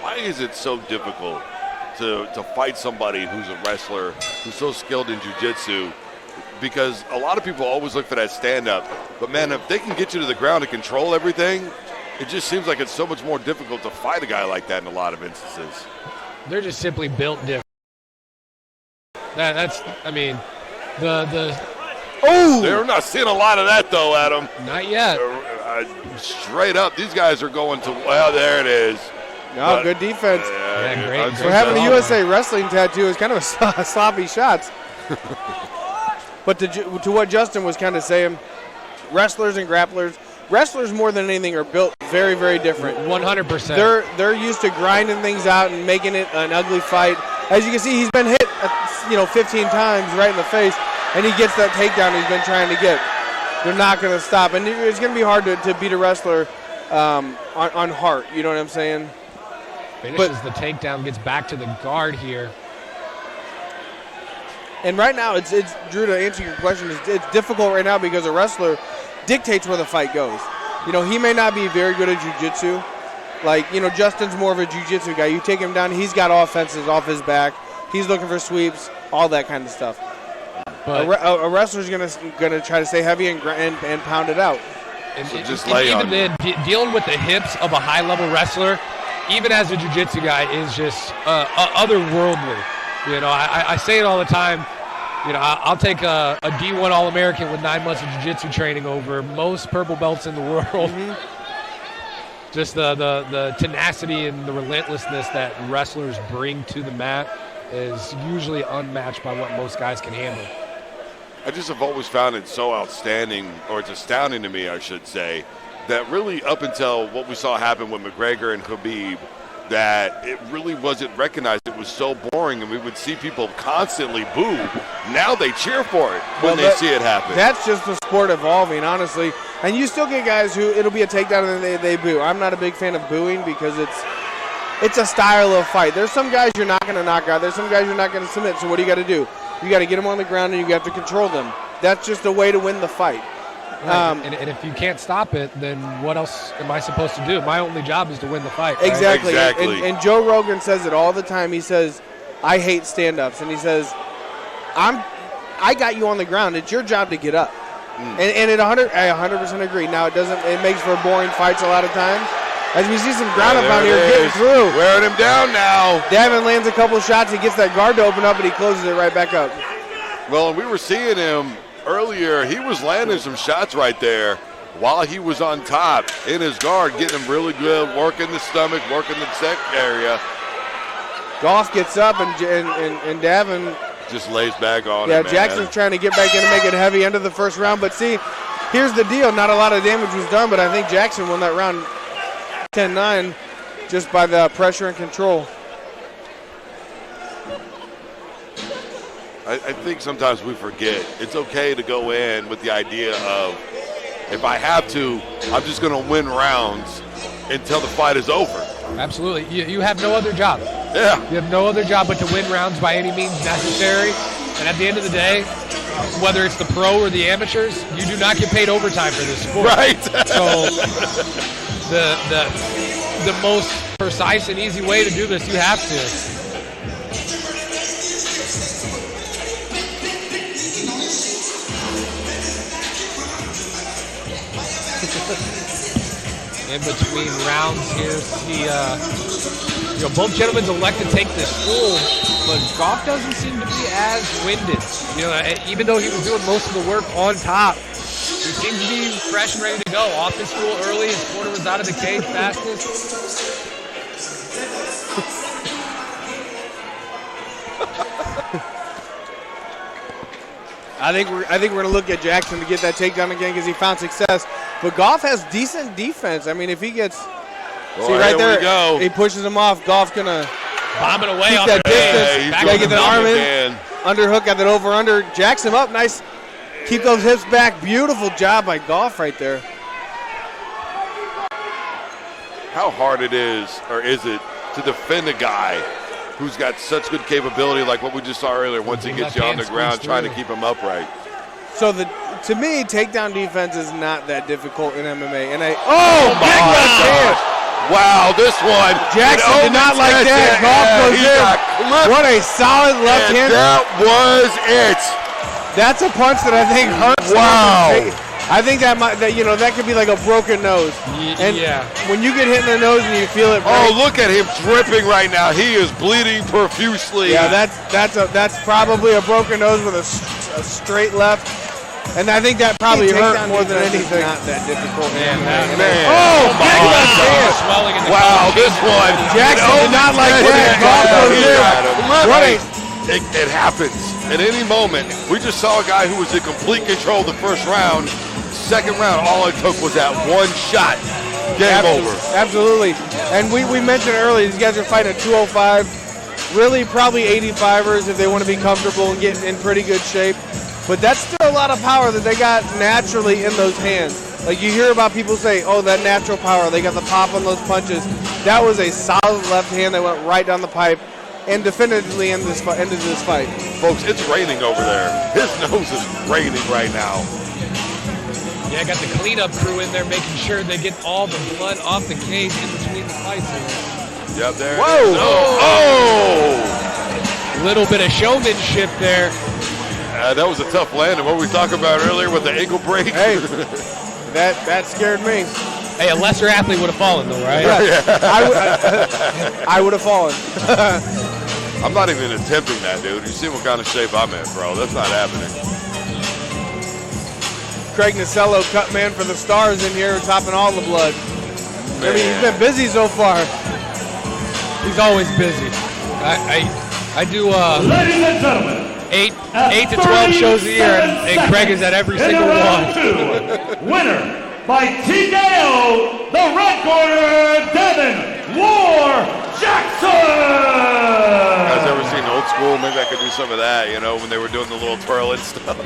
why is it so difficult to fight somebody who's a wrestler, who's so skilled in jiu-jitsu? Because a lot of people always look for that stand-up. But, man, if they can get you to the ground and control everything, it just seems like it's so much more difficult to fight a guy like that in a lot of instances. They're just simply built different. That's Oh! They're not seeing a lot of that, though, Adam. Not yet. Straight up, these guys are going to, well, there it is. No, good defense. Great. So having a USA Wrestling tattoo is kind of a sloppy shot. But to what Justin was kind of saying, wrestlers and grapplers, wrestlers more than anything are built very, very different. 100%. They're used to grinding things out and making it an ugly fight. As you can see, he's been hit 15 times right in the face, and he gets that takedown he's been trying to get. They're not going to stop. And it's going to be hard to beat a wrestler on heart. You know what I'm saying? Finishes the takedown, gets back to the guard here. And right now, it's Drew, to answer your question, it's difficult right now because a wrestler dictates where the fight goes. He may not be very good at jiu-jitsu. Like, Justin's more of a jiu-jitsu guy. You take him down, he's got offenses off his back. He's looking for sweeps, all that kind of stuff. But a wrestler's gonna try to stay heavy and pound it out. And so just lay on. Even then, dealing with the hips of a high-level wrestler, even as a jiu-jitsu guy, is just otherworldly. I say it all the time. I'll take a D1 All-American with 9 months of jiu-jitsu training over most purple belts in the world. Mm-hmm. Just the tenacity and the relentlessness that wrestlers bring to the mat is usually unmatched by what most guys can handle. I just have always found it so outstanding, or it's astounding to me, I should say, that really up until what we saw happen with McGregor and Khabib, that it really wasn't recognized. It was so boring, and we would see people constantly boo. Now they cheer for it when they see it happen. That's just the sport evolving, honestly. And you still get guys who it'll be a takedown and they boo. I'm not a big fan of booing because it's a style of fight. There's some guys you're not going to knock out. There's some guys you're not going to submit. So what do you got to do? You got to get them on the ground and you have to control them. That's just a way to win the fight. Right. And if you can't stop it, then what else am I supposed to do? My only job is to win the fight. Right? Exactly. And Joe Rogan says it all the time. He says, I hate stand-ups. And he says, I got you on the ground. It's your job to get up. And I 100% agree. Now, it makes for boring fights a lot of times. As we see some ground up out here getting through. Wearing him down now. Davin lands a couple shots. He gets that guard to open up, and he closes it right back up. Well, and we were seeing him earlier. He was landing some shots right there while he was on top in his guard, getting him really good, working the stomach, working the neck area. Goff gets up, and Davin just lays back on him. Yeah, Jackson's trying to get back in and make it heavy end of the first round. But see, here's the deal. Not a lot of damage was done, but I think Jackson won that round 10-9 just by the pressure and control. I think sometimes we forget it's okay to go in with the idea of, if I have to, I'm just going to win rounds until the fight is over. Absolutely. You have no other job. Yeah. You have no other job but to win rounds by any means necessary. And at the end of the day, whether it's the pro or the amateurs, you do not get paid overtime for this sport. Right. So the most precise and easy way to do this, you have to. In between rounds here, see, both gentlemen elect to take this stool, but Goff doesn't seem to be as winded. Even though he was doing most of the work on top, he seems to be fresh and ready to go. Off his stool early, his corner was out of the cage fastest. I think we're going to look at Jackson to get that takedown again because he found success. But Goff has decent defense. I mean, if he gets, see right there, he pushes him off. Goff's going to bomb it away off that the distance. Got to get that arm in. Underhook, got that over-under. Jacks him up. Nice. Keep those hips back. Beautiful job by Goff right there. How hard it is, or is it, to defend a guy who's got such good capability like what we just saw earlier once he gets you on the ground trying to keep him upright? So to me, takedown defense is not that difficult in MMA. And oh my gosh! Wow, this one. Jackson did not like that. Goff goes in. What a solid left hand. That was it. That's a punch that I think hurts. Wow. I think that might, that could be like a broken nose. And when you get hit in the nose and you feel it break, oh, look at him dripping right now. He is bleeding profusely. Yeah, that's probably a broken nose with a straight left. And I think that probably hurt more than anything. Not that difficult. Man. Oh, my God. Swelling in the Wow, this one. Jackson did not like that. It happens at any moment. We just saw a guy who was in complete control the first round. Second round, all it took was that one shot. Game over. Absolutely. And we mentioned earlier, these guys are fighting at 205. Really, probably 85ers if they want to be comfortable and get in pretty good shape. But that's still a lot of power that they got naturally in those hands. Like you hear about people say, oh, that natural power, they got the pop on those punches. That was a solid left hand that went right down the pipe and definitively ended this fight. Folks, it's raining over there. His nose is raining right now. Yeah, I got the cleanup crew in there making sure they get all the blood off the cage in between the fights. Yep, there. Whoa! Oh! Little bit of showmanship there. That was a tough landing. What we talked about earlier with the ankle break. Hey, that scared me. Hey, a lesser athlete would have fallen though, right? Yeah. I would have fallen. I'm not even attempting that, dude. You see what kind of shape I'm in, bro. That's not happening. Craig Nasello, cut man for the Stars in here, topping all the blood. I mean, he's been busy so far. He's always busy. I do Ladies and gentlemen, 8 to 12 shows a year, and Craig is at every single one. Winner by TKO, the red corner, Davin War Jackson. You guys ever seen Old School? Maybe I could do some of that, when they were doing the little twirling stuff.